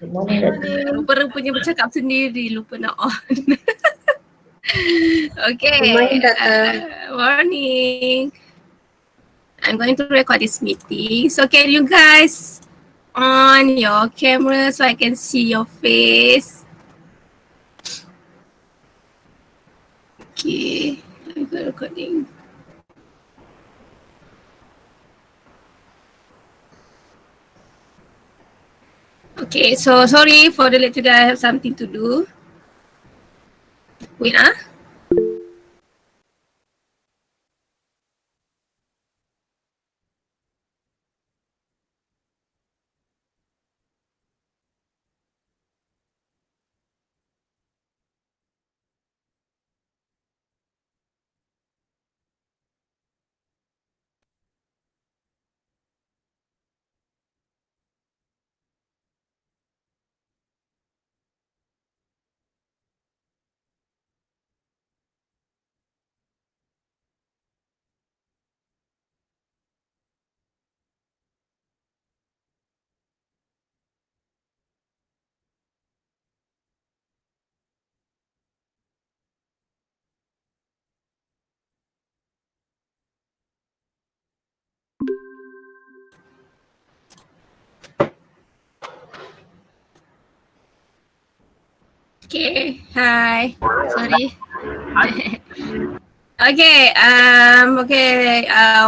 Good morning, Doctor. Rupa-rupanya bercakap sendiri, lupa nak on. Okay. Good morning, Doctor. Morning. I'm going to record this meeting. So can you guys on your camera so I can see your face? Okay. I'm recording. Okay, so sorry for the late today. I have something to do. Wait, Okay, hi. Sorry.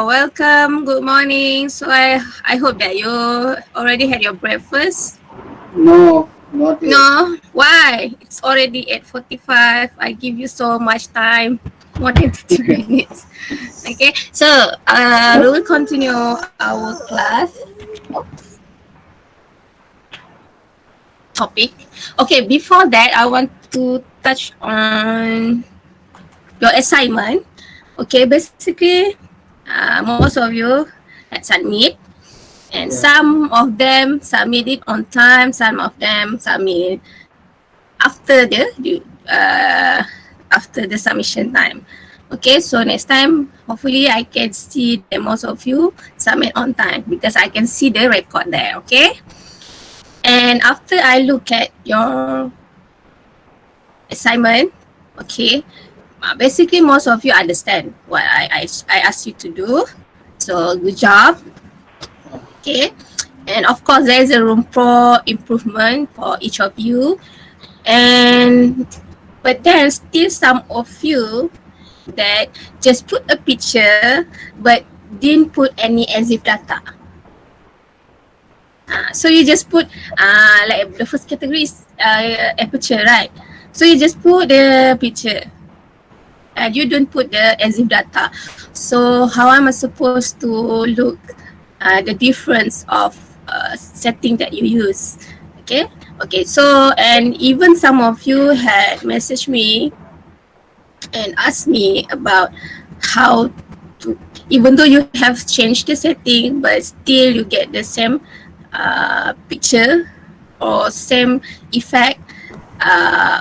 Welcome. Good morning. So I hope that you already had your breakfast. No, not yet. No, why? It's already 8:45. I give you so much time, more than 30 minutes. Okay, so we will continue our class topic. Okay, before that, I want to touch on your assignment. Okay, basically, most of you had submit, and some of them submit it on time. Some of them submit after the submission time. Okay, so next time, hopefully, I can see that most of you submit on time because I can see the record there. Okay, and after I look at your assignment, okay, basically most of you understand what I asked you to do. So good job. Okay. And of course there is a room for improvement for each of you. And but then still some of you that just put a picture but didn't put any as if data. So you just put like the first category is aperture, right? So you just put the picture. You don't put the as if data. So how am I supposed to look the difference of setting that you use? Okay. Okay. So and even some of you had messaged me and asked me about how to, even though you have changed the setting, but still you get the same picture or same effect.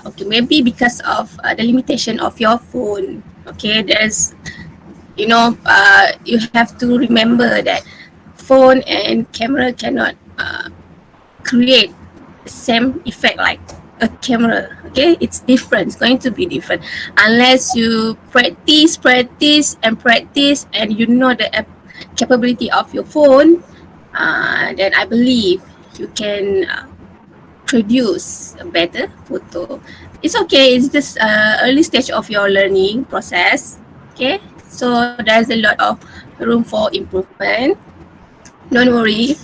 Okay, maybe because of the limitation of your phone. Okay, there's, you have to remember that phone and camera cannot create the same effect like a camera. Okay, it's different. It's going to be different unless you practice and you know the capability of your phone. Then I believe you can produce a better photo. It's okay. It's just early stage of your learning process. Okay, so there's a lot of room for improvement. Don't worry.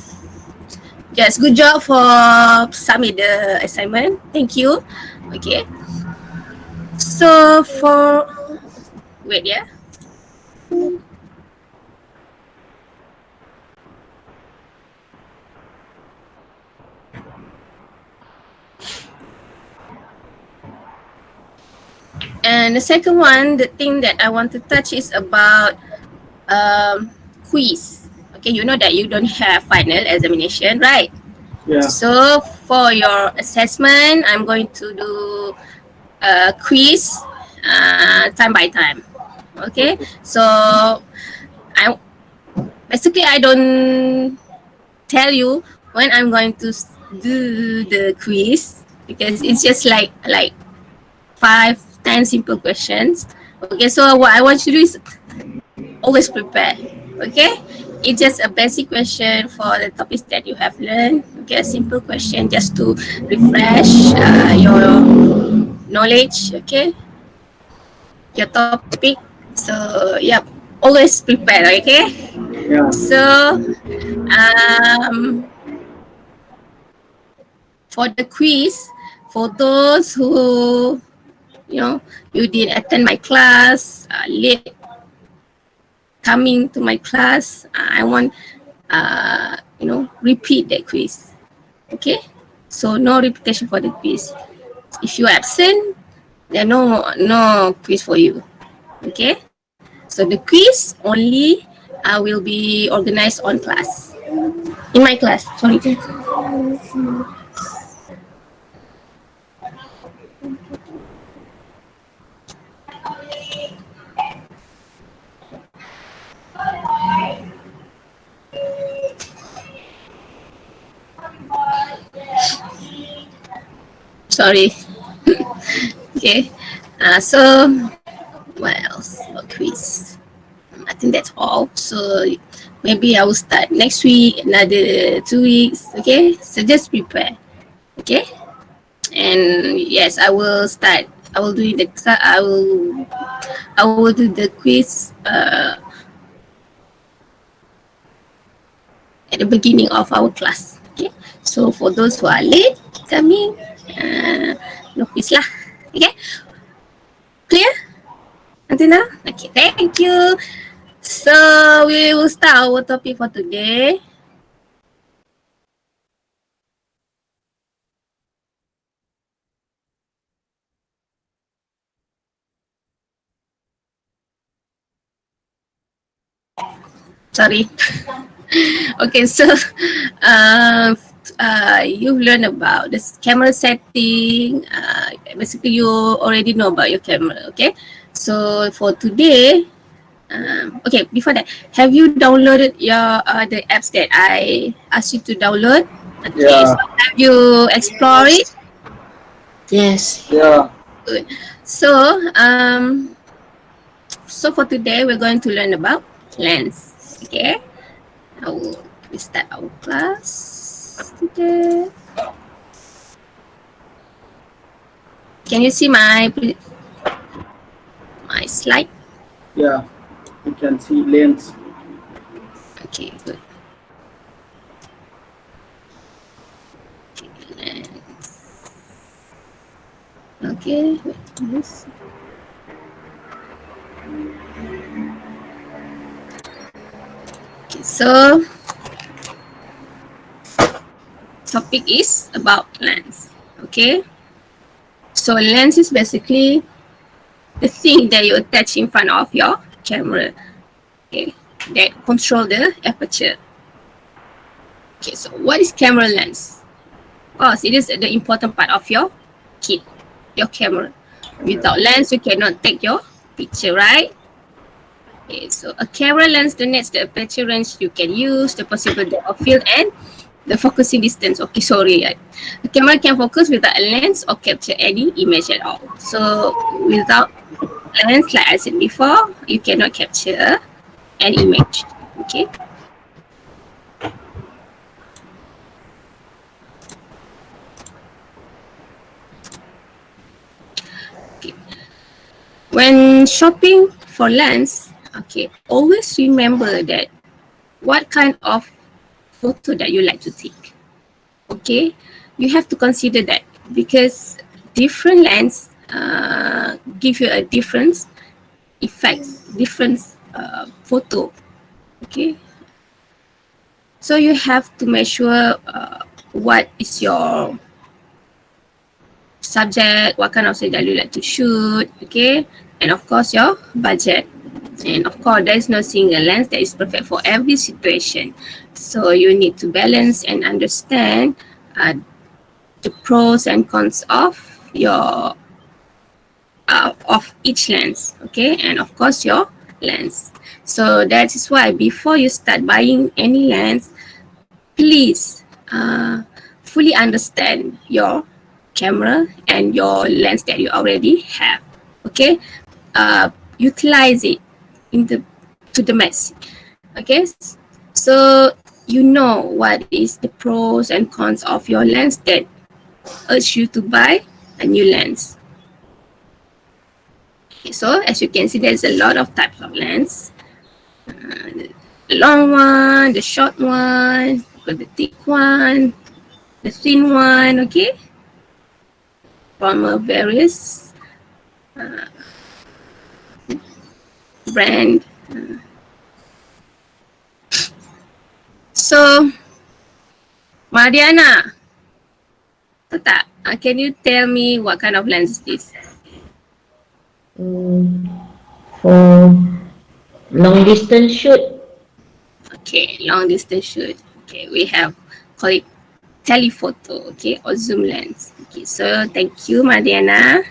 Yes, good job for submit the assignment. Thank you. Okay. So for wait, yeah. And the second one, the thing that I want to touch is about quiz. Okay, you know that you don't have final examination, right? Yeah. So for your assessment, I'm going to do a quiz time by time. Okay, so I don't tell you when I'm going to do the quiz because it's just like 5-10 simple questions. Okay, so what I want you to do is always prepare. Okay, it's just a basic question for the topics that you have learned. Okay, a simple question just to refresh your knowledge. Okay, your topic. So yep, always prepare. Okay, Yeah. so um for the quiz, for those who you did attend my class late coming to my class, I want repeat that quiz. Okay, so no repetition for the quiz. If you absent, there no quiz for you. Okay, so the quiz only will be organized on class, in my class. Sorry. Sorry. Okay. So what else? What quiz? I think that's all. So maybe I will start next week, another 2 weeks. Okay. So just prepare. Okay. And yes, I will start. I will do the. I will do the quiz at the beginning of our class. Okay. So for those who are late coming, no quiz lah. Okay. Clear? Until now? Okay, thank you. So we will start our topic for today. Sorry. Okay, so you've learned about this camera setting. Basically, you already know about your camera. Okay, so for today, okay, before that, have you downloaded your the apps that I asked you to download? Okay, Yeah. so have you explored it? Yes. Yeah. Good. So so for today, we're going to learn about lens. Okay, we start our class today. Can you see my slide? Yeah. You can see lens. Okay, good. Okay, lens. Okay, wait, this. Okay, so topic is about lens. Okay, so lens is basically the thing that you attach in front of your camera. Okay, that control the aperture. Okay, so what is camera lens? Of course, it is the important part of your kit, your camera. Without lens, you cannot take your picture, right? Okay, so a camera lens donates the aperture range you can use, the possible depth of field, and the focusing distance. Okay, sorry. The camera can focus without a lens or capture any image at all. So without lens, like I said before, you cannot capture an image. Okay. Okay. When shopping for lens, okay, always remember that what kind of photo that you like to take. Okay, you have to consider that because different lens give you a different effects, different photo. Okay, so you have to make sure what is your subject, what kind of subject you like to shoot. Okay, and of course your budget. And of course, there is no single lens that is perfect for every situation. So you need to balance and understand the pros and cons of your of each lens. Okay, and of course your lens. So that is why before you start buying any lens, please fully understand your camera and your lens that you already have. Okay, utilize it in the to the max. Okay, so you know what is the pros and cons of your lens that urge you to buy a new lens. Okay, so as you can see, there's a lot of types of lens. The long one, the short one, the thick one, the thin one. Okay, from a various brand. So, Mariana, can you tell me what kind of lens is this? For long distance shoot, Okay, long distance shoot. Okay, we have call it telephoto. Okay, or zoom lens. Okay, so thank you, Mariana.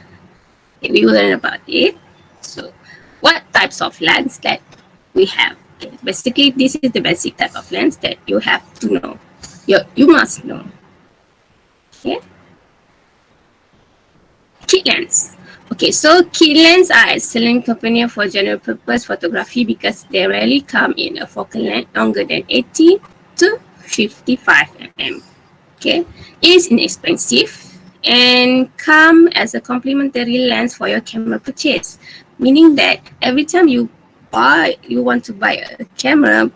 Okay, we will learn about it. So, what types of lens that we have? Okay, basically, this is the basic type of lens that you have to know. You must know. Okay. Kit lens. Okay, so kit lens are excellent companion for general purpose photography because they rarely come in a focal length longer than 80 to 55 mm. Okay, it is inexpensive and come as a complementary lens for your camera purchase, meaning that every time you want to buy a camera,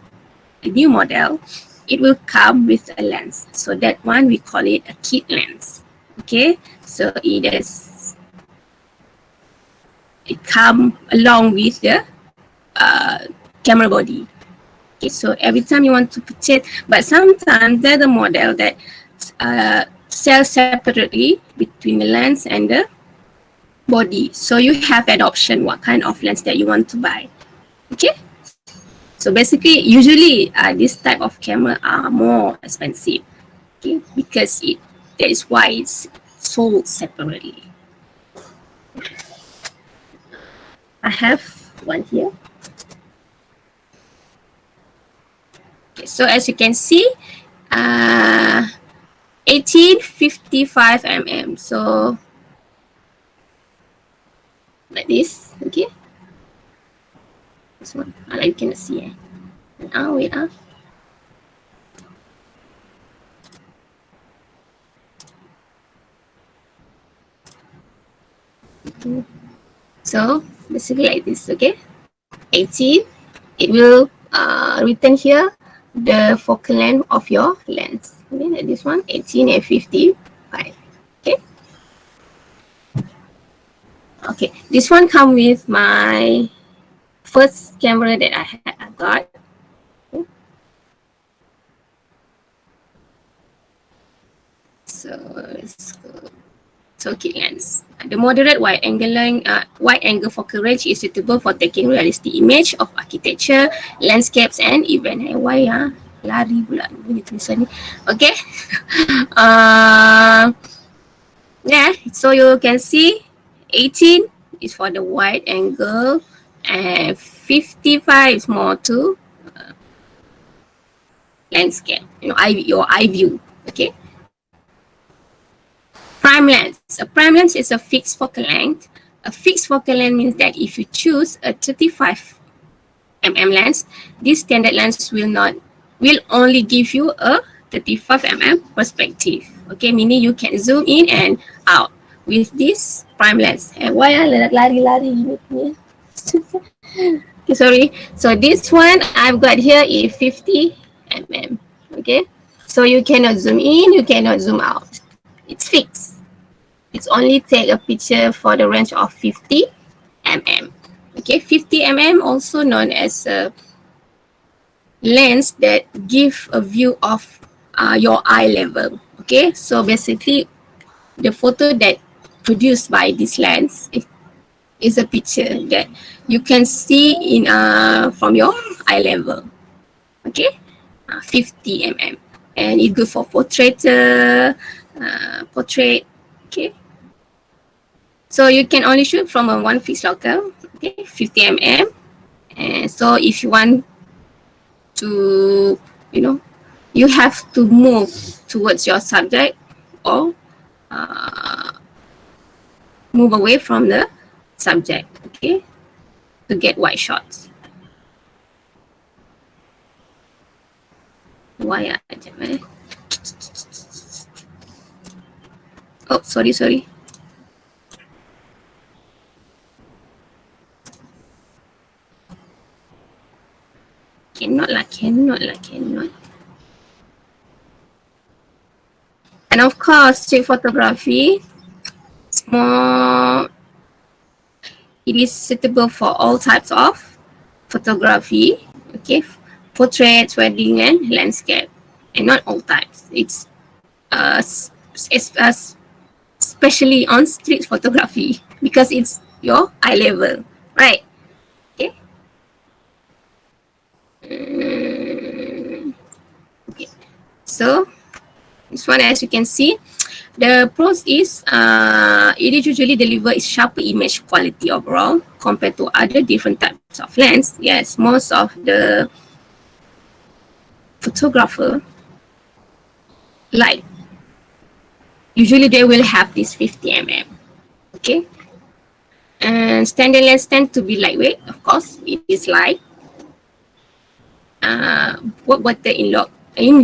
a new model, it will come with a lens. So that one we call it a kit lens. Okay, so it come along with the camera body. Okay, so every time you want to purchase, but sometimes there's a model that sell separately between the lens and the body. So you have an option what kind of lens that you want to buy. Okay. So basically, usually this type of camera are more expensive. Okay, because that is why it's sold separately. I have one here. Okay, so as you can see, 1855 mm. So like this, okay. This one, you cannot see. Wait. Okay. So basically like this, okay. 18. It will return here the focal length of your lens. Okay, like this one, 18 and 55. Okay. Okay, this one come with my first camera that I got. Okay. So let's go. So kit lens. The moderate wide angle focal range is suitable for taking realistic image of architecture, landscapes, and event. Why lari pula bunyi tulisan ni. Okay. Yeah. So you can see 18 is for the wide angle, and 55 is more to landscape. Your eye view. Okay. Prime lens. A prime lens is a fixed focal length. A fixed focal length means that if you choose a 35 mm lens, this standard lens will only give you a 35 mm perspective. Okay, meaning you can zoom in and out with this prime lens. And why lari? Okay, sorry. So this one I've got here is 50 mm. Okay, so you cannot zoom in, you cannot zoom out. It's fixed. It's only take a picture for the range of 50 mm. Okay, 50 mm also known as a lens that give a view of your eye level. Okay, so basically the photo that produced by this lens is a picture that you can see in from your eye level. Okay, 50 mm, and it's good for portrait. Okay, so you can only shoot from a one fixed local. Okay, 50 mm, and so if you want to you have to move towards your subject or uh, move away from the subject, okay, to get wide shots. Why aja, eh? Oh, sorry. Cannot. And of course, street photography, more, it is suitable for all types of photography, okay, portraits, wedding, and landscape, and not all types. It's especially on street photography because it's your eye level, right? Okay. Okay. So this one, as you can see, the pros is it usually delivers sharper image quality overall compared to other different types of lens. Yes, most of the photographer like usually they will have this 50 mm. Okay, and standard lens tend to be lightweight. Of course, it is light. Work better in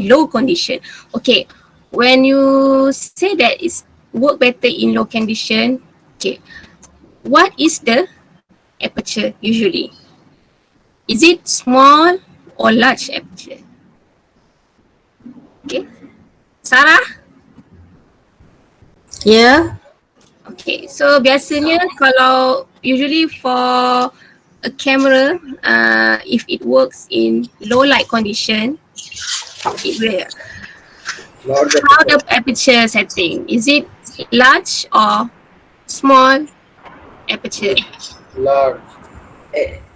low condition. Okay, when you say that it's work better in low condition, okay, what is the aperture usually? Is it small or large aperture? Okay, Sarah? Yeah. Okay, so biasanya kalau usually for a camera, if it works in low light condition, it will, Large how the aperture. aperture setting? Is it large or small aperture? Large.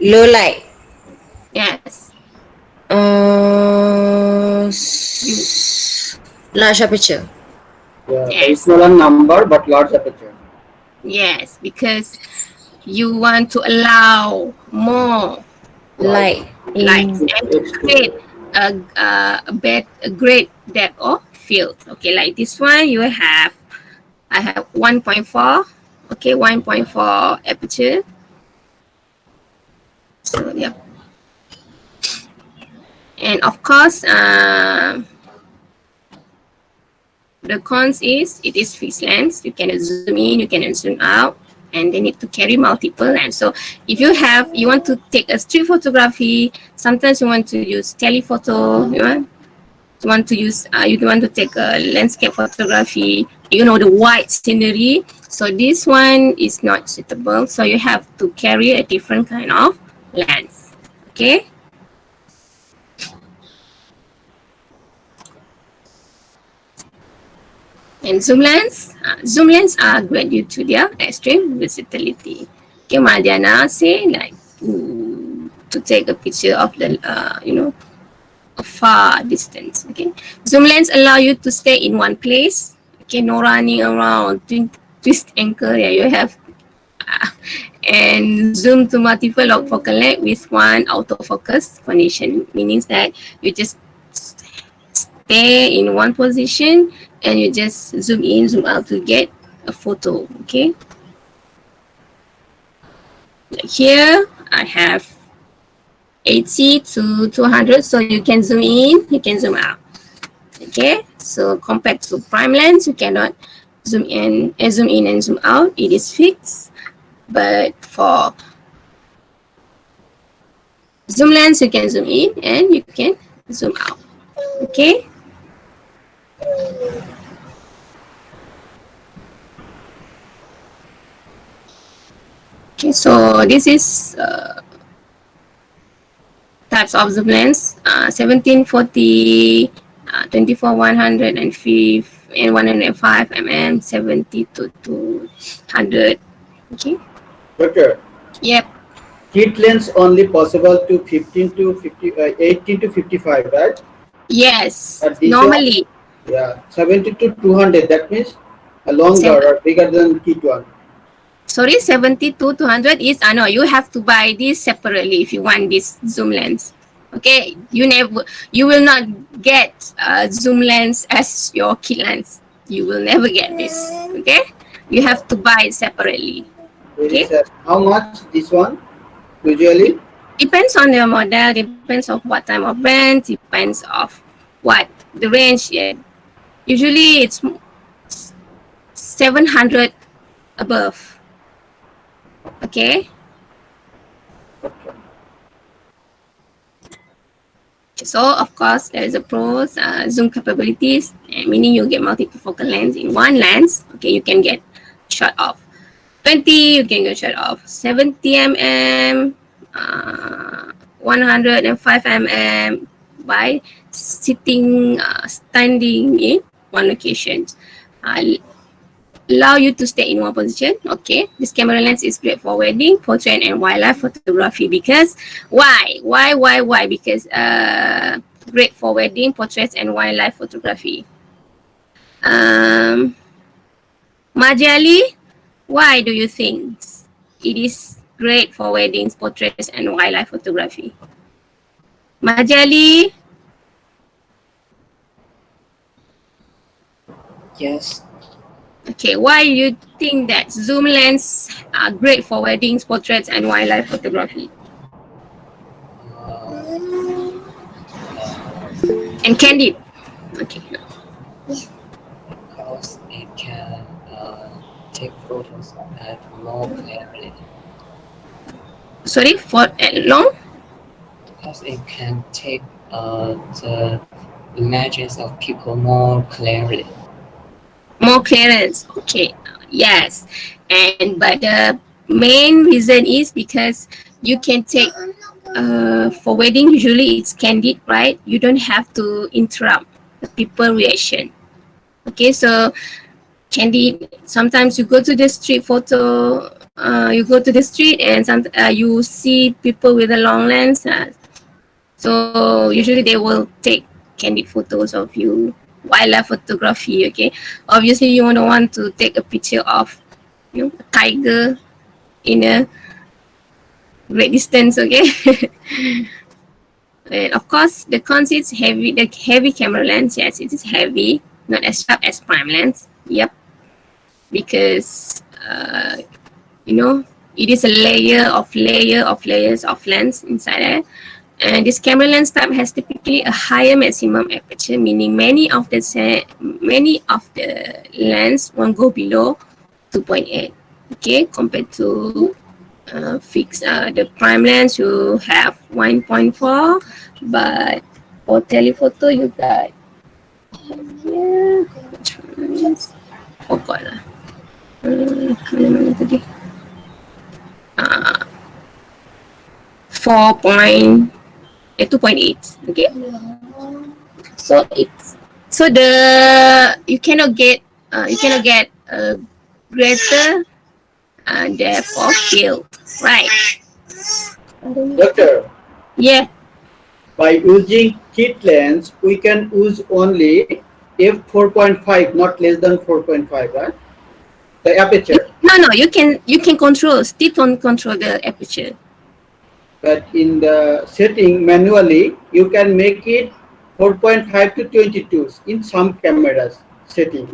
Low light. Yes. Large aperture. Yeah, Yes. smaller number but large aperture. Yes, because you want to allow more Light. light In and to create a great depth of field. Okay, like this one, I have 1.4. Okay, 1.4 aperture. So yeah, and of course, the cons is it is fixed lens. You can zoom in, you can zoom out, and they need to carry multiple lens. So if you want to take a street photography, sometimes you want to use telephoto, you want to use, you want to take a landscape photography, the wide scenery. So this one is not suitable. So you have to carry a different kind of lens. Okay. And zoom lens are great due to their extreme versatility. Okay, Madiana say like to take a picture of the a far distance. Okay, zoom lens allow you to stay in one place. Okay, no running around, twist ankle. Yeah, you have and zoom to multiple log focal length with one autofocus condition, meaning that you just stay in one position and you just zoom in, zoom out to get a photo. Okay. Like here, I have 80 to 200, so you can zoom in, you can zoom out. Okay. So compared to prime lens, you cannot zoom in and zoom out. It is fixed. But for zoom lens, you can zoom in and you can zoom out. Okay. Okay, so this is types of zoom lens: 1740, 24-100, and 105 mm, 70 to 200. Okay. Doctor, Yep. kit lens only possible to 15 to 50, 18 to 55, right? Yes. But these Normally. Yeah, 70 to 200. That means a longer or bigger than kit one. Sorry, 70 to 200 is, no, you have to buy this separately if you want this zoom lens. Okay, you will not get zoom lens as your kit lens. You will never get this. Okay, you have to buy it separately. Very Okay, sad. How much this one usually? depends on your model, depends on what type of brand, depends of what the range. Yeah. Usually it's 700 above. Okay. So of course there is a pros, zoom capabilities, meaning you get multiple focal lengths in one lens. Okay, you can get shot of 20, you can get shot of 70 mm, 105 mm by sitting, standing in one location. Allow you to stay in one position. Okay, this camera lens is great for wedding, portrait, and wildlife photography. Because why? Because great for wedding, portraits, and wildlife photography. Um, Majali, why do you think it is great for weddings, portraits, and wildlife photography? Majali, Yes, okay, why do you think that zoom lens are great for weddings, portraits, and wildlife photography? And candid. Okay. because it can take photos at more clearly. Sorry, for long? Because it can take the images of people more clearly. More clearance. Okay. Yes. And but the main reason is because you can take for wedding usually it's candid, right? You don't have to interrupt the people reaction. Okay, so candid. Sometimes you go to the street photo. You go to the street and you see people with a long lens. So usually they will take candid photos of you. Wildlife photography. Okay, obviously you don't want to take a picture of a tiger in a great distance. Okay. And of course, the cons is heavy. The heavy camera lens, yes, it is heavy, not as sharp as prime lens. Yep, because it is a layers of lens inside there. And this camera lens type has typically a higher maximum aperture, meaning many of the lens won't go below 2.8. Okay, compared to the prime lens you have 1.4, but for telephoto you got forgot lah. Mana tadi? 2.8. Okay, so you cannot get a greater depth of field, right? Doctor, Yeah. by using kit lens, we can use only f4.5, not less than 4.5, right? The aperture. No, you can still control the aperture. But in the setting manually, you can make it 4.5 to 22 in some cameras setting.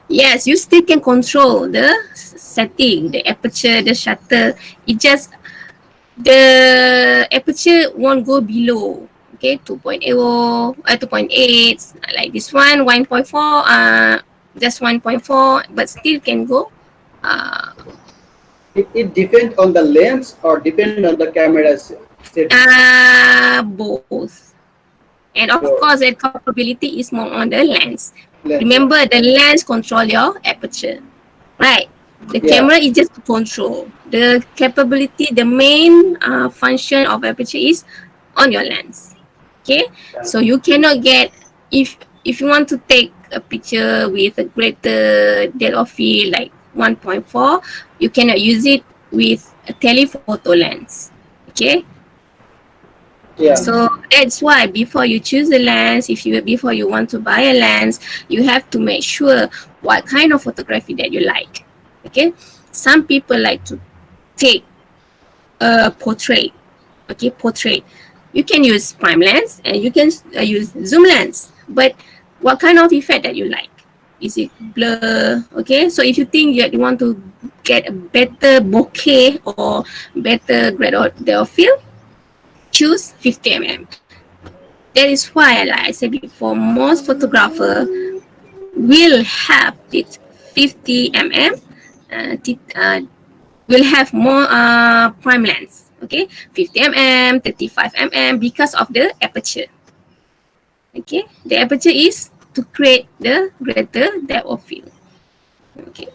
Yes, you still can control the setting, the aperture, the shutter. It just the aperture won't go below. Okay, 2.8, 2.8, like this one, 1.4, just 1.4, but still can go. It depends on the lens or depend on the camera's setting. Both. And of course, the capability is more on the lens. Lens. Remember, the lens control your aperture, right? The camera is just to control. The capability, the main function of aperture is on your lens. Okay, so you cannot get if you want to take a picture with a greater depth of field like 1.4, you cannot use it with a telephoto lens. Okay. Yeah. So that's why before you choose a lens, before you want to buy a lens, you have to make sure what kind of photography that you like. Okay, some people like to take a portrait. Okay, portrait. You can use prime lens and you can use zoom lens. But what kind of effect that you like? Is it blur? Okay, so if you think that you want to get a better bokeh or better grade of field, choose 50 mm. That is why, like I said before, most photographer will have it 50 mm, will have more prime lens. Okay, 50 mm, 35 mm because of the aperture. Okay, the aperture is to create the greater depth of field. Okay,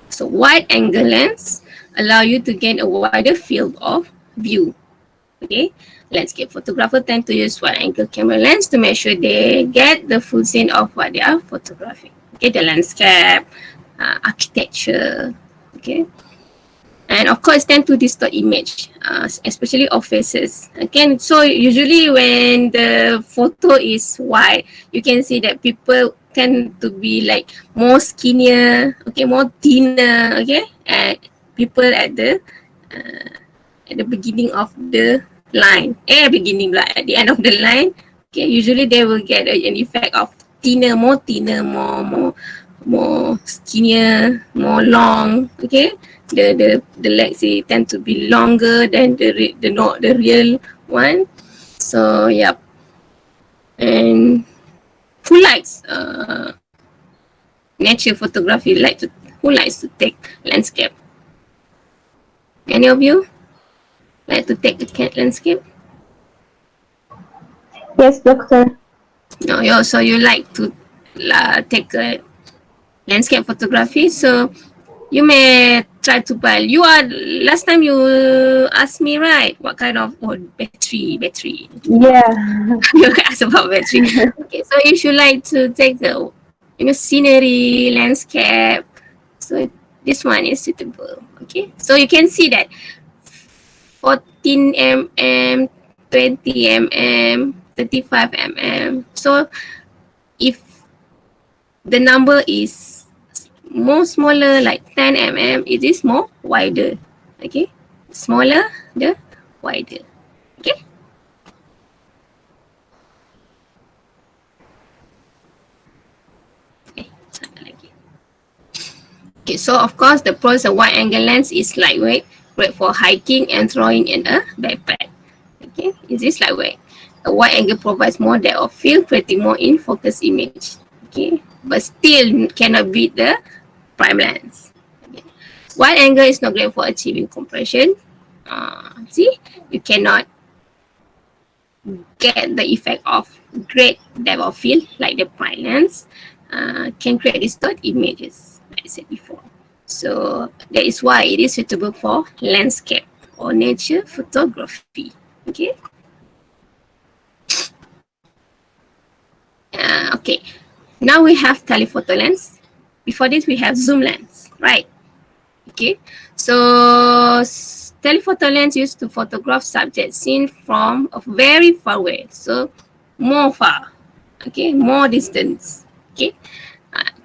so wide angle lens allow you to gain a wider field of view. Okay, landscape photographer tend to use wide angle camera lens to make sure they get the full scene of what they are photographing. Okay, the landscape, architecture. Okay, and of course tend to distort image, especially of faces. Again, so usually when the photo is wide, you can see that people tend to be like more skinnier, okay, more thinner, okay, and people at the beginning of the line, at the end of the line, okay, usually they will get an effect of thinner, more skinnier, more long, okay. The legs tend to be longer than the real one. So yeah, and who likes nature photography? Who likes to take landscape? Any of you like to take the cat landscape? Yes, doctor. No, so you like to take a landscape photography. So you may try to buy. Last time you asked me, right? What kind of battery? Yeah. You asked about battery. Okay, so if you like to take the scenery, landscape, so this one is suitable. Okay, so you can see that 14 mm, 20 mm, 35 mm. So if the number is more smaller, like 10 mm, it is more wider. Okay, smaller the wider. Okay. Okay, so of course the pros of wide angle lens is lightweight, great for hiking and throwing in a backpack. Okay, it is lightweight. A wide angle provides more depth of field, creating more in focus image. Okay, but still cannot beat the prime lens. Okay. Wide angle is not great for achieving compression. See, you cannot get the effect of great depth of field like the prime lens. Can create distorted images, like I said before. So that is why it is suitable for landscape or nature photography. Okay. Okay. Now we have telephoto lens. Before this, we have zoom lens, right? Okay. So telephoto lens used to photograph subjects seen from a very far away. So more far. Okay, more distance. Okay.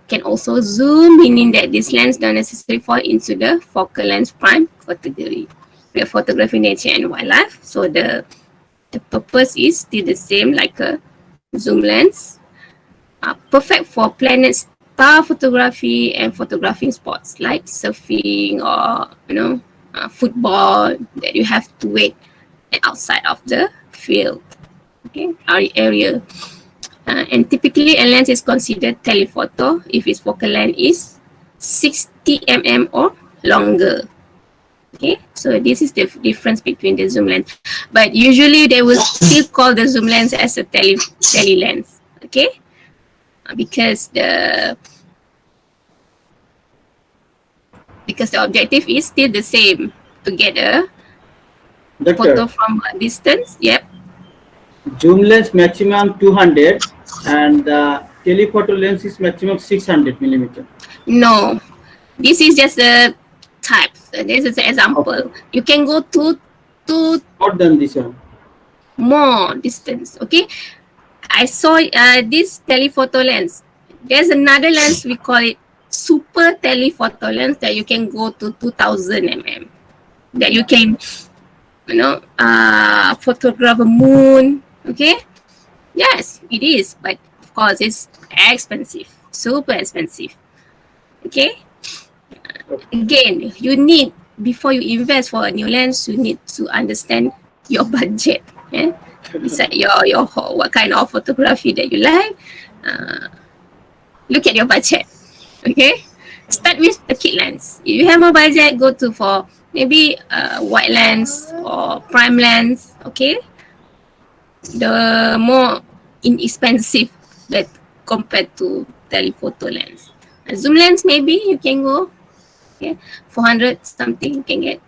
Can also zoom, meaning that this lens don't necessarily fall into the focal length prime category. We have photography, nature, and wildlife. So the purpose is still the same, like a zoom lens. Perfect for planet star photography and photographing sports like surfing or football that you have to wait outside of the field, okay, area. And typically a lens is considered telephoto if its focal length is 60 mm or longer. Okay, so this is the difference between the zoom lens. But usually they will still call the zoom lens as a tele lens. Okay, because the objective is still the same, to get a photo from a distance. Yep. Zoom lens maximum 200 and telephoto lens is maximum 600 millimeter. No, this is just a type. This is an example. Okay. You can go to more than this one. More distance. Okay, I saw this telephoto lens. There's another lens, we call it super telephoto lens, that you can go to 2000 mm. That you can photograph a moon. Okay, yes, it is, but of course it's expensive, super expensive. Okay, again, you need, before you invest for a new lens, you need to understand your budget. Yeah? Decide your what kind of photography that you like. Look at your budget. Okay, start with the kit lens. If you have more budget, go to for maybe wide lens or prime lens. Okay, the more inexpensive that compared to telephoto lens. Zoom lens maybe you can go, okay, 400 something you can get.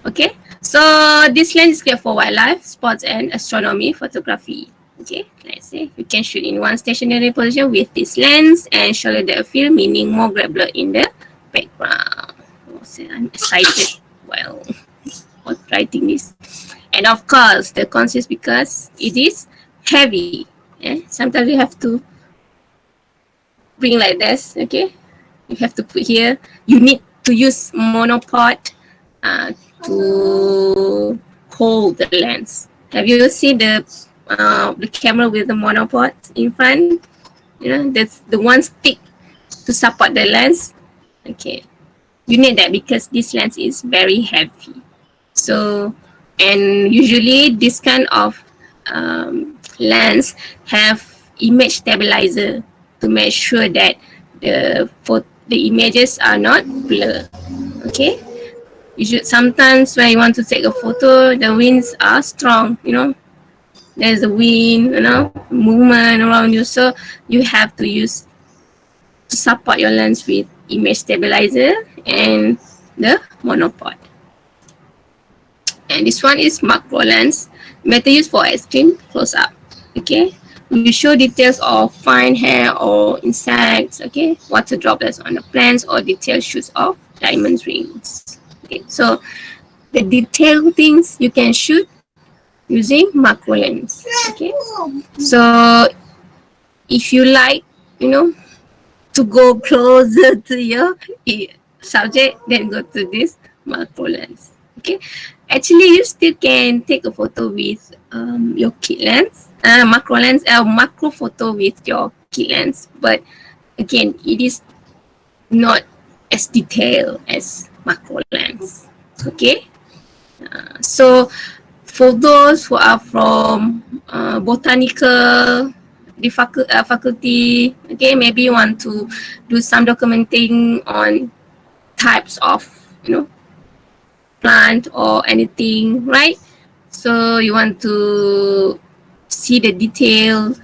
Okay, so this lens is great for wildlife, sports and astronomy photography. Okay, let's say you can shoot in one stationary position with this lens and shoulder depth of field, meaning more granular in the background. Oh, so I'm excited while writing this. And of course, the cons is because it is heavy. Sometimes you have to bring like this. Okay, you have to put here. You need to use monopod to hold the lens. Have you seen the camera with the monopod in front? That's the one stick to support the lens. Okay, you need that because this lens is very heavy. So, and usually this kind of lens have image stabilizer to make sure that the images are not blurred. Okay, you should, sometimes when you want to take a photo, the winds are strong. There's a wind, movement around you, so you have to use to support your lens with image stabilizer and the monopod. And this one is macro lens, better used for extreme close up. Okay, we show details of fine hair or insects. Okay, water droplets on the plants or detailed shoots of diamond rings. Okay, so the detailed things you can shoot using macro lens. Okay, so if you like, to go closer to your subject, then go to this macro lens. Okay, actually you still can take a photo with your kit lens, macro lens, macro photo with your kit lens, but again, it is not as detailed as macro lens. Okay, so for those who are from botanical faculty, okay, maybe you want to do some documenting on types of plant or anything, right? So you want to see the detail,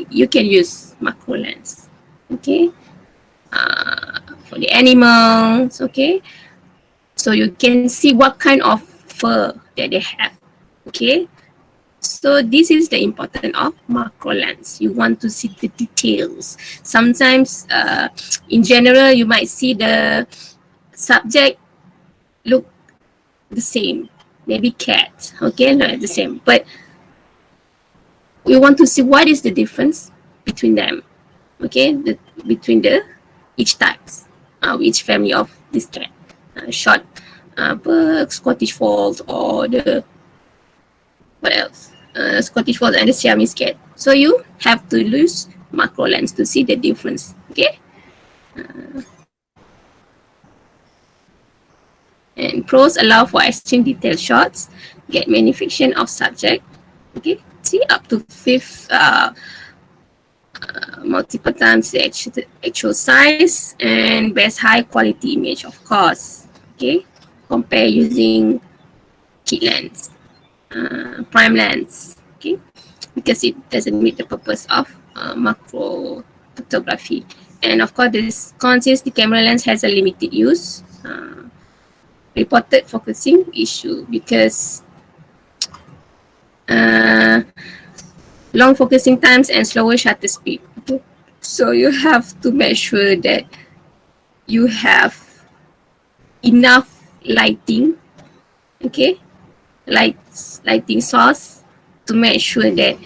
you can use macro lens. Okay, for the animals. Okay, so you can see what kind of fur that they have. Okay, so this is the importance of macro lens. You want to see the details. Sometimes in general you might see the subject look the same, maybe cat, okay, not the same, but we want to see what is the difference between them. Okay, between the each types, each family of this cat, short Berg, Scottish Fold, or the what else? Scottish Fold and the Siamese cat. So you have to use macro lens to see the difference. Okay. And pros allow for extreme detailed shots, get magnification of subject. Okay, see up to multiple times the actual size, and best high quality image, of course. Okay, compare using kit lens, prime lens. Okay, because it doesn't meet the purpose of macro photography. And of course, this consists the camera lens has a limited use. Reported focusing issue because long focusing times and slower shutter speed. Okay. So you have to make sure that you have enough lighting, okay, lighting source to make sure that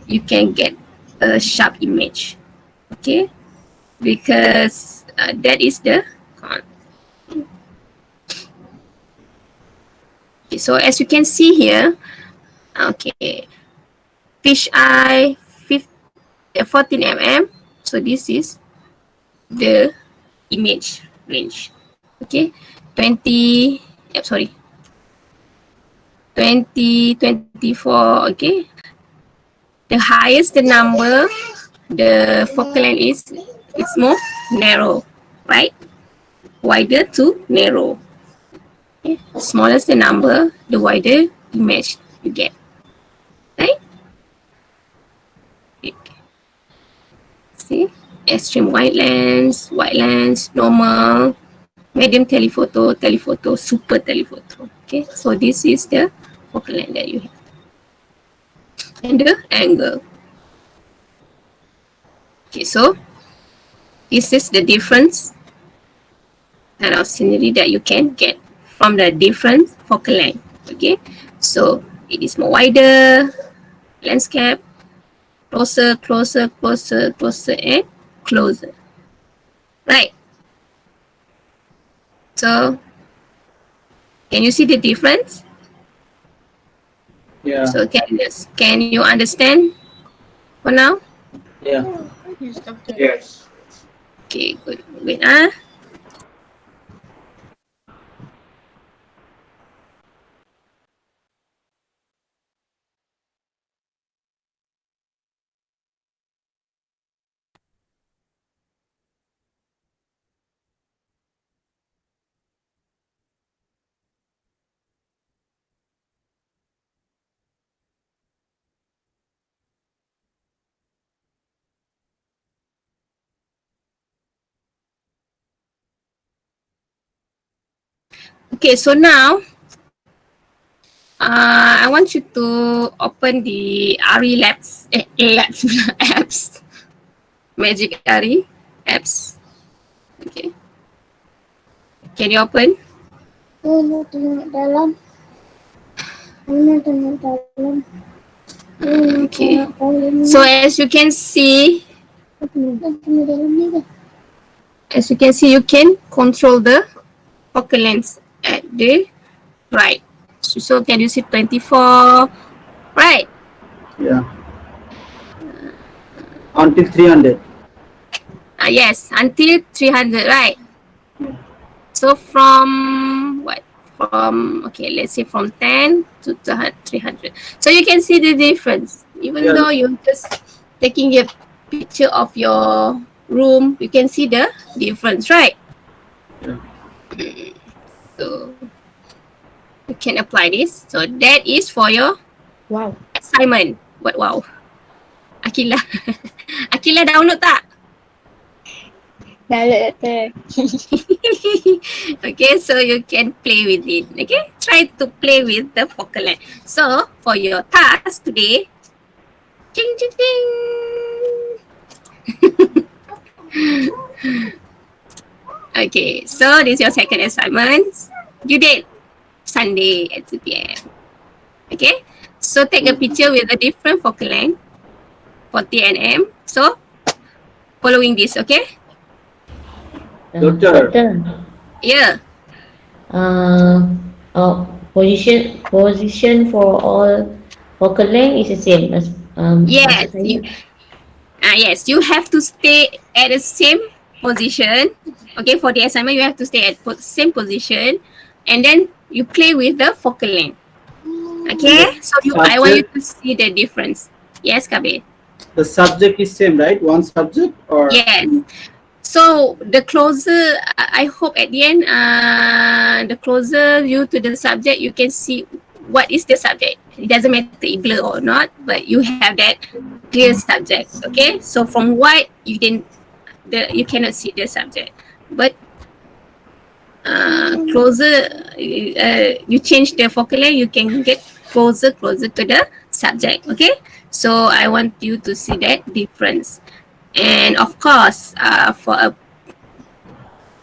you can get a sharp image, okay, because that is the con. Okay, Okay, so as you can see here, okay, fish eye 14 mm. So this is the image range. Okay, 20, sorry, 2024. Okay, the highest the number, the focal length is it's more narrow, right? Wider to narrow. Okay. Smallest the number, the wider image you get, right? Okay. See, extreme wide lens, normal, medium telephoto, telephoto, super telephoto. Okay, so this is the focal length that you have. And the angle. Okay, so this is the difference kind of scenery that you can get from the different focal length. Okay, so it is more wider, landscape, closer, closer, closer, closer, and closer. Right. So can you see the difference? Yeah. So can you understand for now? Yeah. Yes, doctor. Yes. Okay, good. Wait, ah. Okay, so now I want you to open the ARI Labs, Labs apps, Magic ARI apps. Okay, can you open? Okay, so as you can see, you can control the focal length at the right. So can you see 24? Right. Yeah. Until 300. Yes, until 300, right? So from what? From, okay, let's say from 10 to 300. So you can see the difference. Even Yeah. though you're just taking a picture of your room, you can see the difference, right? Yeah. So you can apply this. So that is for your Wow. assignment. What? Wow. Akila. Akila download tak? Download, doctor. Okay, so you can play with it. Okay, try to play with the focal length. So for your task today, ching ching ching. Okay, so this is your second assignment. Due date Sunday at 2 p.m. Okay, so take a picture with a different focal length, 40 nm. So following this, okay? Doctor. Yeah. Position for all focal length is the same as Yes. maksud saya. Yes, you have to stay at the same position. Okay, for the assignment, you have to stay at same position, and then you play with the focal length. Okay, so I want you to see the difference. Yes, Kabir. The subject is same, right? One subject or? Yes. So the closer, I hope at the end, the closer you to the subject, you can see what is the subject. It doesn't matter if blur or not, but you have that clear subject. Okay, so from white you cannot see the subject, but closer you change the focal length, you can get closer to the subject. Okay, so I want you to see that difference. And of course,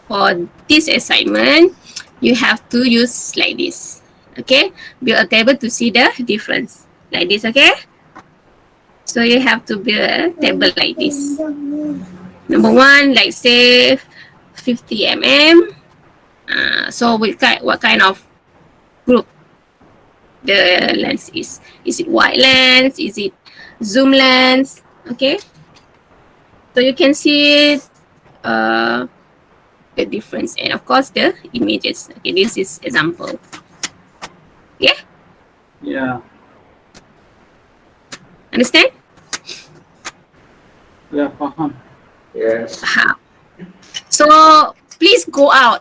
for this assignment, you have to use like this. Okay, build a table to see the difference like this. Okay, so you have to build a table like this. Number one, like say 50 mm. So what kind of group? the lens is. Is it wide lens? Is it zoom lens? Okay. So you can see the difference, and of course the images. Okay, this is example. Yeah, Yeah. understand? Yeah. Faham. Yes. So please go out,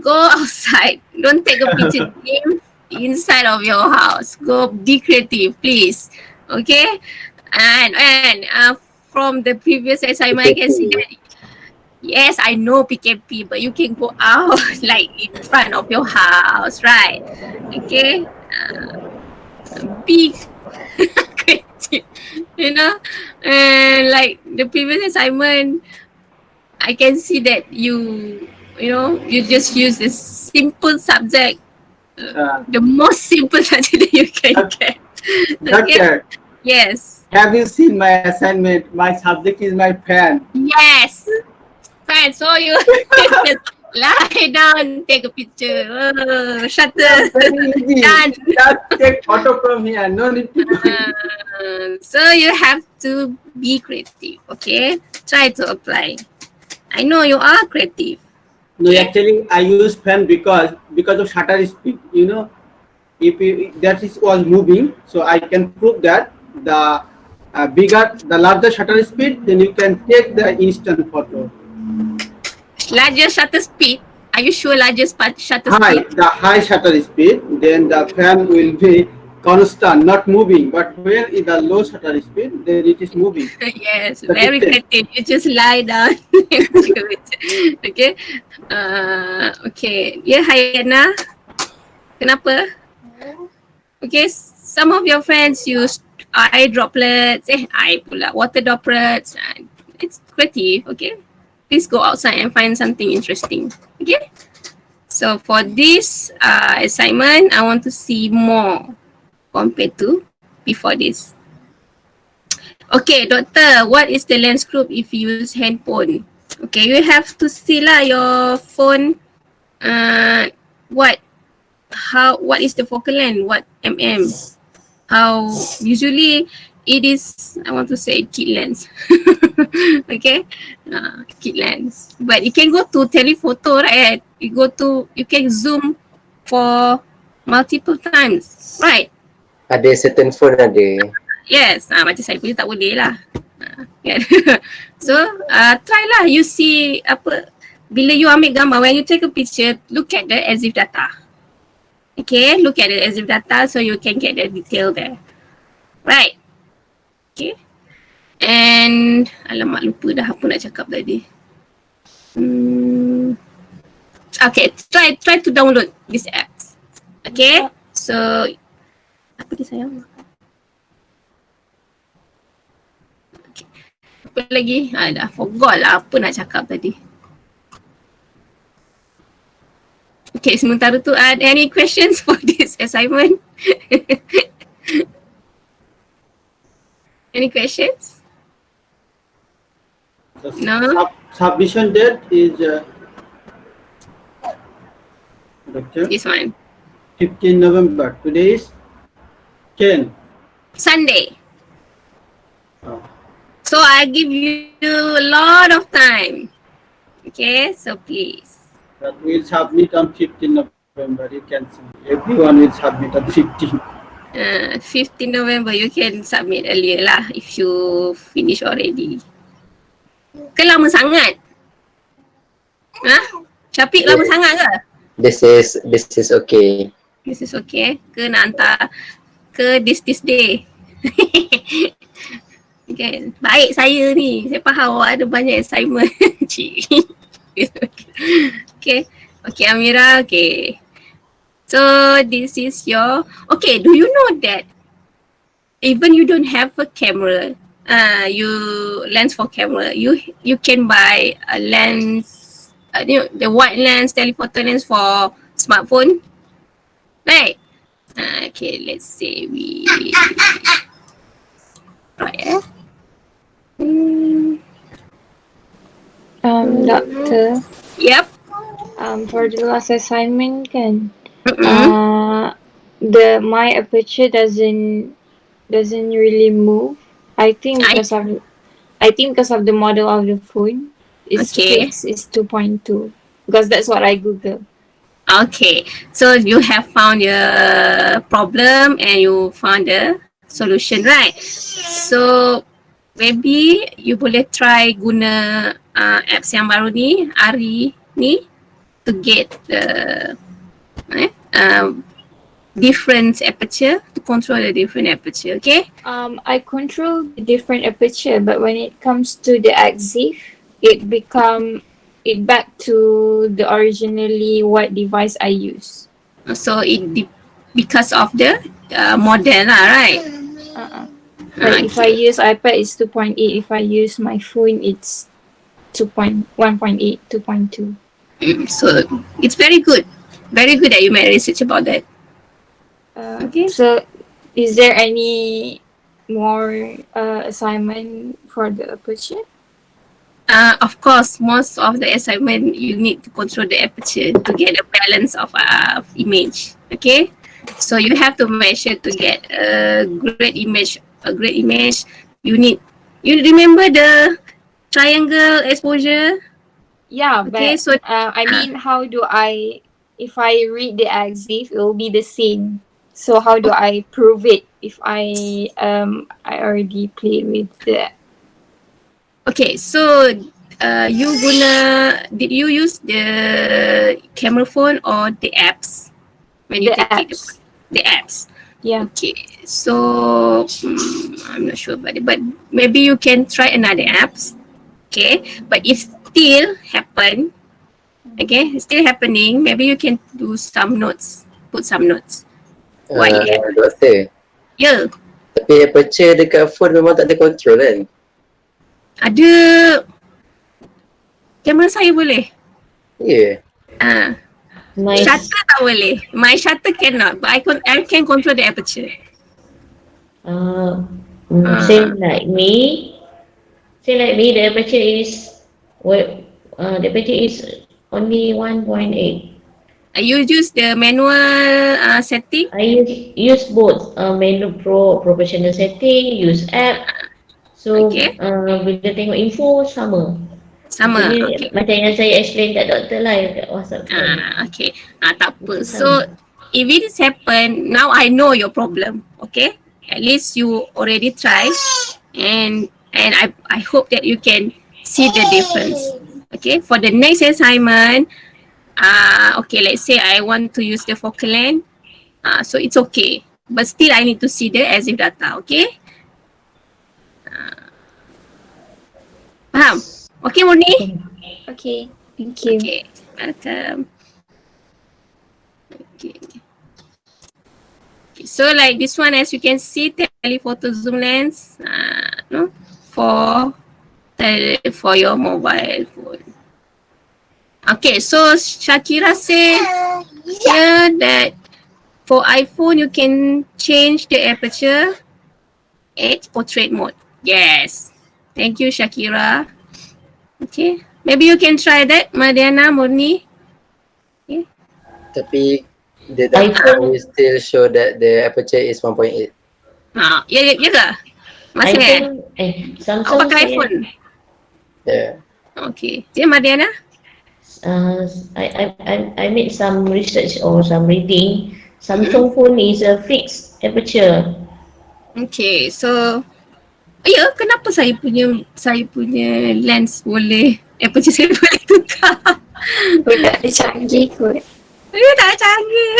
go outside. Don't take a picture game inside of your house. Go be creative, please. Okay, and from the previous assignment, I can see that. Yes, I know PKP, but you can go out like in front of your house, right? Okay, be creative, you know. And like the previous assignment, I can see that you know, you just use this simple subject, the most simple subject that you can get. Okay. Doctor, Yes. have you seen my assignment? My subject is my fan. Yes. Fine. So you just lie down, take a picture. Shutter. Very easy. Done. Just take photo from here. No need to do it. So you have to be creative. Okay. Try to apply. I know you are creative. No, actually, I use fan because of shutter speed. You know, if that is was moving, so I can prove that the the larger shutter speed, then you can take the instant photo. Larger shutter speed. Are you sure larger shutter High, speed? the high shutter speed, then the fan will be constant, not moving. But where is the low shutter speed, then it is moving. Yes, The very distance. creative. You just lie down. Okay. Okay. Ya, Hayana. Kenapa? Okay, some of your friends use eye droplets. Eye pula. Water droplets. It's creative. Okay. Please go outside and find something interesting. Okay. So for this assignment, I want to see more compared to before this. Okay, doctor, what is the lens group if you use handphone? Okay, you have to see lah your phone. What is the focal length? What How usually it is. I want to say kit lens. Okay, kit lens. But you can go to telephoto, right? You can zoom for multiple times, right? Ada certain phone ada. Yes, macam saya punya tak boleh lah. Kan? So, try lah. You see apa, bila you ambil gambar, when you take a picture, look at the as if data. Okay, look at the as if data so you can get the detail there. Right. Okay. And, alamak lupa dah apa nak cakap tadi. Okay, try to download this app. Okay, so, apa dia sayang? Apa lagi? Dah forgot lah apa nak cakap tadi. Okay, sementara tu ada any questions for this assignment? Any questions? The No. submission date is Doctor, This one. 15 November. Today is 10. Sunday. Oh. So I give you a lot of time. Okay, so please. But we'll submit on 15 November. You can see. Everyone will submit on 15. 15 November, you can submit earlier lah if you finish already. Ke lama sangat? Syafiq lama sangat ke? This is okay. This is okay. Ke nak hantar ke this day? Okay. Baik saya ni. Saya faham awak ada banyak assignment. Cik. Okay. Okay Amira. Okay. So this is your, okay, do you know that even you don't have a camera, lens for camera, you can buy a lens, the wide lens, telephoto lens for smartphone, right? Okay, let's say we, right, Doctor, Yep. for the last assignment kan, my aperture doesn't really move. I think because of the model of the phone, it's Okay. fixed. It's 2.2 because that's what I Google. Okay, so you have found your problem and you found the solution, right? So maybe you boleh try guna apps yang baru ni, Ari ni, to get the different aperture, to control the different aperture, okay? I control the different aperture, but when it comes to the EXIF, it back to the originally what device I use. So because of the model lah, right? Like if I use iPad, it's 2.8. If I use my phone, it's 1.8, 2.2. So it's very good that you made research about that. Okay. So, is there any more assignment for the aperture? Of course, most of the assignment you need to control the aperture to get a balance of image. Okay, so you have to make sure to get a great image. You remember the triangle exposure? Yeah, Okay, but so I mean, how do if I read the EXIF, it will be the same. So how do I prove it if I already played with the? okay, so did you use the camera phone or the apps when you The take apps. it? The apps. Yeah. Okay, so I'm not sure about it, but maybe you can try another apps. Okay, but if still happen, okay, it's still happening, maybe you can do some notes, put some notes. Why it happened? Doktor, Yeah, tapi aperture dekat phone memang tak ada control kan? ada kamera saya boleh. Ya. Ah, My shutter tak boleh. My shutter cannot, but I can control the aperture. same like me. The aperture is only 1.8. You use the manual setting. I use both menu professional setting, use app. So Okay. bila tengok info sama. Sama. Maksudnya, Okay. macam yang saya explain kat doktor lah kat WhatsApp. Okay. Tak apa. So if it is happen, now I know your problem. Okay. At least you already try, and I hope that you can see the difference. Okay. For the next assignment, okay, let's say I want to use the focal length. So it's okay. But still I need to see the as if data. Okay. Faham? Okay, Murni? Okay. Thank you. Okay, welcome. Okay. So like this one, as you can see, telephoto zoom lens, no, for your mobile phone. Okay, so Shakira said here that for iPhone you can change the aperture at portrait mode. Yes, thank you, Shakira. Okay, maybe you can try that, Mariana, Murni. Okay. Tapi the data will still show that the aperture is 1.8. Ya ke? Masih iPhone, Awak Samsung pakai saya, iPhone? Yeah. Okay. Cik Mariana? I made some research or some reading. Samsung phone is a fixed aperture. Okay, so ya, kenapa saya punya lens boleh aperture saya boleh tukar? Budak dia canggih kot. Ya, tak canggih.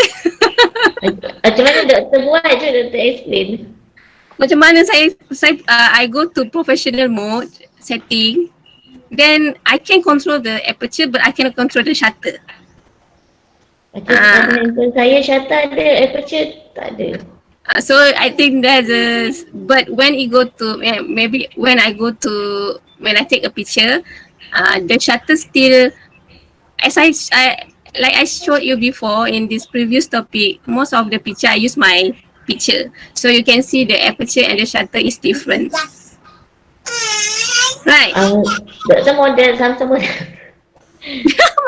Macam mana doktor buat je, doktor explain. Macam mana I go to professional mode setting, then I can control the aperture but I cannot control the shutter. Macam handphone saya shutter ada, aperture tak ada. So I think but when it go to maybe when I take a picture, the shutter still, as I like I showed you before in this previous topic, most of the picture I use my picture, so you can see the aperture and the shutter is different. Right. Doktor model, Samsung model.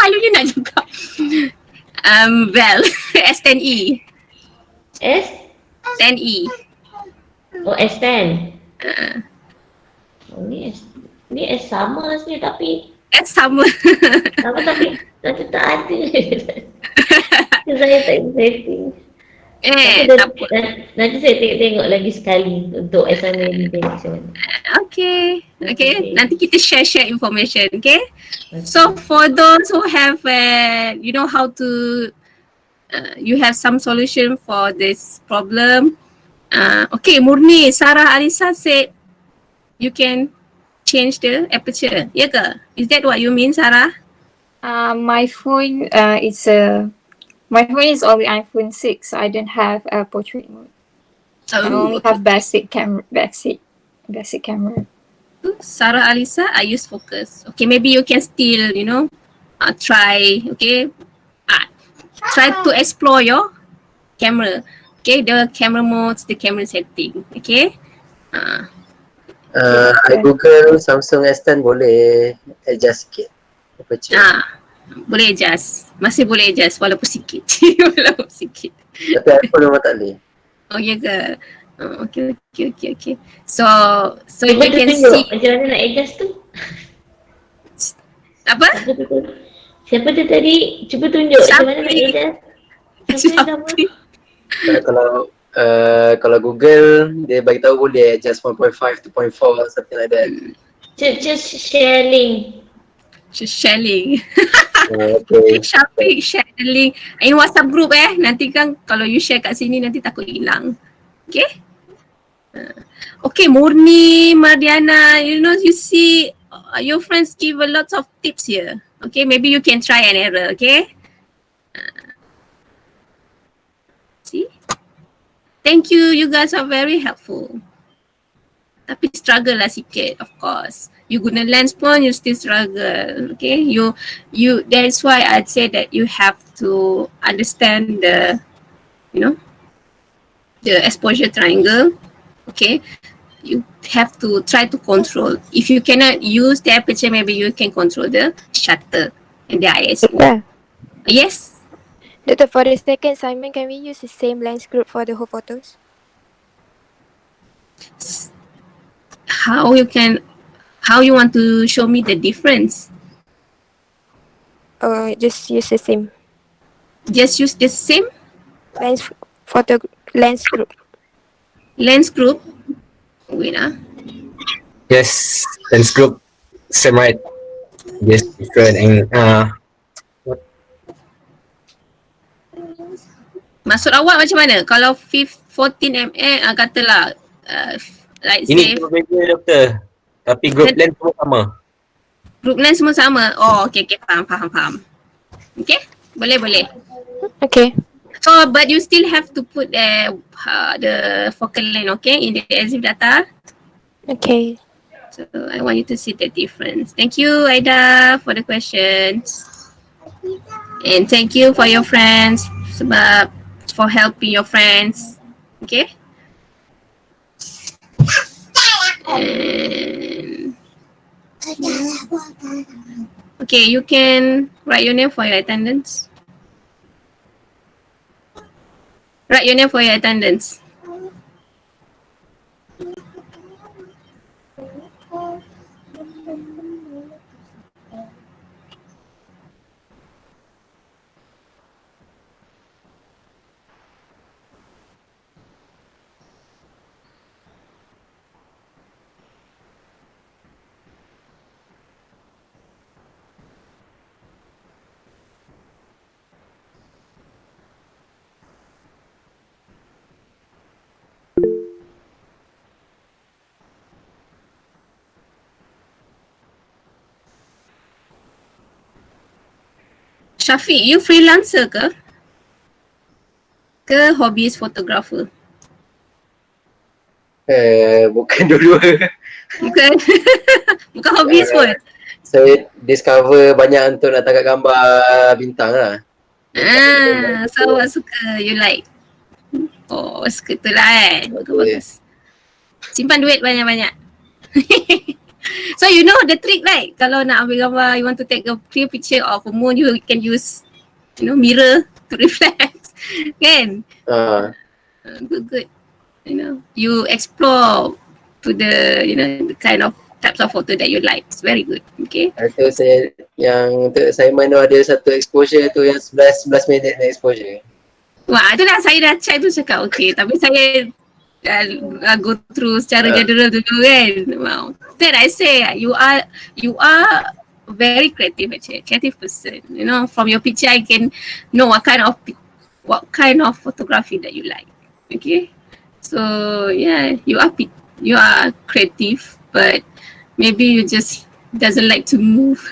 Malunya nak juga. Well, S10e. S? 10E. Oh, S10. Uh, Oh, ni S sama sebenarnya tapi S sama. tapi tak ada. Saya tak exciting. Tapi Tak apa. nanti saya tengok lagi sekali untuk assignment ni tengok macam mana. Okay. Okay. Nanti kita share information. Okay. So for those who have, you know how to, you have some solution for this problem. Okay, Murni, Sarah, Alisa said you can change the aperture. Ya ke? Is that what you mean, Sarah? My phone my phone is only iPhone 6, so I don't have a portrait mode. I only have basic camera. Sarah, Alisa, I use focus. Okay, maybe you can still, try. Okay, try to explore your camera. Okay, the camera modes, the camera setting. Okay. I Google Samsung S10 boleh adjust sikit aperture. Boleh adjust. Masih boleh adjust walaupun sikit. Walaupun sikit. Tapi iPhone memang tak boleh. Oh, ya ke? Okay. So you Cuba can tunjuk see. macam mana nak adjust tu. Apa? Siapa tu tadi? Cuba tunjuk macam mana nak adjust. Siapa? Kalau Google dia bagi tahu boleh adjust 1.5 2.4 something like that. Just share link. Share link. Okay. Syafiq share the link in WhatsApp group nanti kan kalau you share kat sini nanti takut hilang. Okay. Okay, Murni, Mardiana, you see your friends give a lot of tips here. Okay, maybe you can try and error. Okay. See? Thank you, you guys are very helpful. Tapi struggle lah sikit, of course. You guna lens pun, you still struggle. Okay, you. That's why I'd say that you have to understand the, the exposure triangle. Okay, you have to try to control. If you cannot use the aperture, maybe you can control the shutter and the ISO. Yeah. Yes. Doctor, for the second assignment, can we use the same lens group for the whole photos? How you want to show me the difference? Just use the same Just use the same lens group. lens group. Wait Yes, lens group same, right? Yes, different and Maksud awak macam mana? Kalau 14 mm katalah like ini say group beza doktor. Tapi group lens semua sama. group lens semua sama. Oh, okay, faham. Okay, boleh. Okay. So, but you still have to put the focal length, okay, in the EXIF data. Okay. So, I want you to see the difference. Thank you, Aida, for the questions. And thank you for your friends, sebab for helping your friends. Okay. And okay, you can write your name for your attendance. Write your name for your attendance. Syafiq, you freelancer ke? Ke hobbyist photographer? Bukan dua-dua. Bukan. Bukan hobbyist pun. Saya discover banyak untuk nak tangkap gambar bintang lah. So awak suka, you like. Oh, suka tu lah Bagus. Simpan duit banyak-banyak. So you know the trick, right? Kalau nak ambil gambar, you want to take a clear picture of a moon, you can use, mirror to reflect. Kan? Good. You know, you explore to the, you know, the kind of types of photo that you like. It's very good. Okay. Itu saya yang untuk assignment tu ada satu exposure tu yang 11 minit na exposure. Wah, itulah saya dah check tu cakap okay. Tapi saya go through secara general dulu kan. Wow. Then I say you are very creative actually, creative person. You know, from your picture I can know what kind of photography that you like. Okay. So yeah, you are creative, but maybe you just doesn't like to move.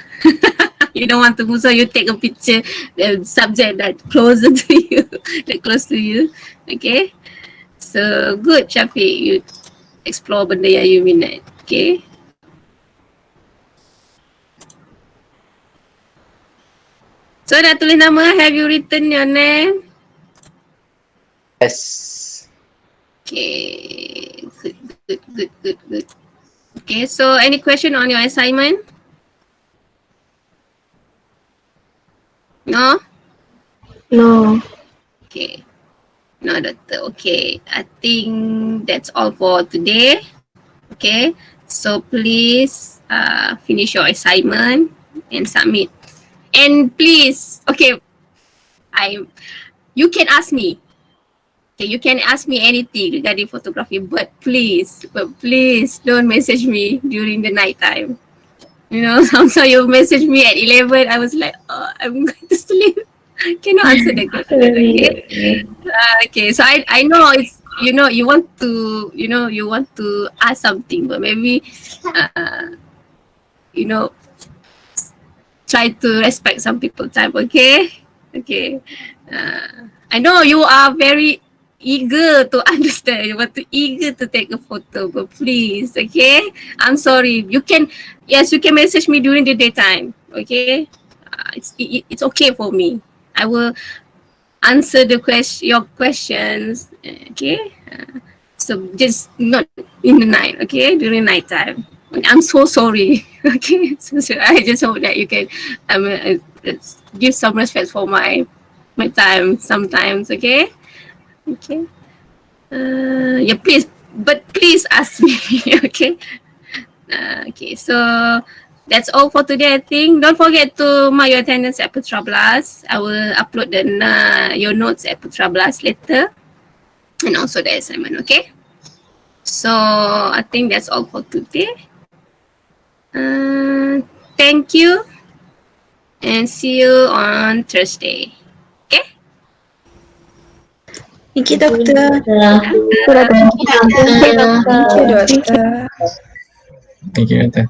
You don't want to move, so you take a picture, the subject that closer to you, that close to you. Okay. So good, Syafiq. You explore benda yang you minat. Okay. So dah tulis nama, have you written your name? Yes. Okay. Good. Okay, so any question on your assignment? No? No. Okay. No, doctor. Okay. I think that's all for today. Okay. So please finish your assignment and submit. And please, okay, you can ask me. Okay, you can ask me anything regarding photography, but please don't message me during the night time. You know, sometimes you message me at 11, I was like, oh, I'm going to sleep. Cannot answer the question. Okay. Okay, so I know it's, you know, you want to ask something, but maybe you know, try to respect some people's time. Okay. I know you are very eager to understand, you want to eager to take a photo, but please, okay, I'm sorry, you can message me during the daytime. Okay. It's okay for me. I will answer your questions. Okay. So just not in the night. Okay, during night time. I'm so sorry. Okay. So I just hope that you can give some respect for my time sometimes. Okay. Okay. Yeah, please ask me. Okay. Okay. So that's all for today, I think. Don't forget to mark your attendance at Putra Blast. I will upload your notes at Putra Blast later. And also the assignment, okay? So I think that's all for today. Thank you. And see you on Thursday. Okay? Thank you, Doctor. Thank you, Thank you, Doctor. Thank you, Doctor. Thank you, Doctor.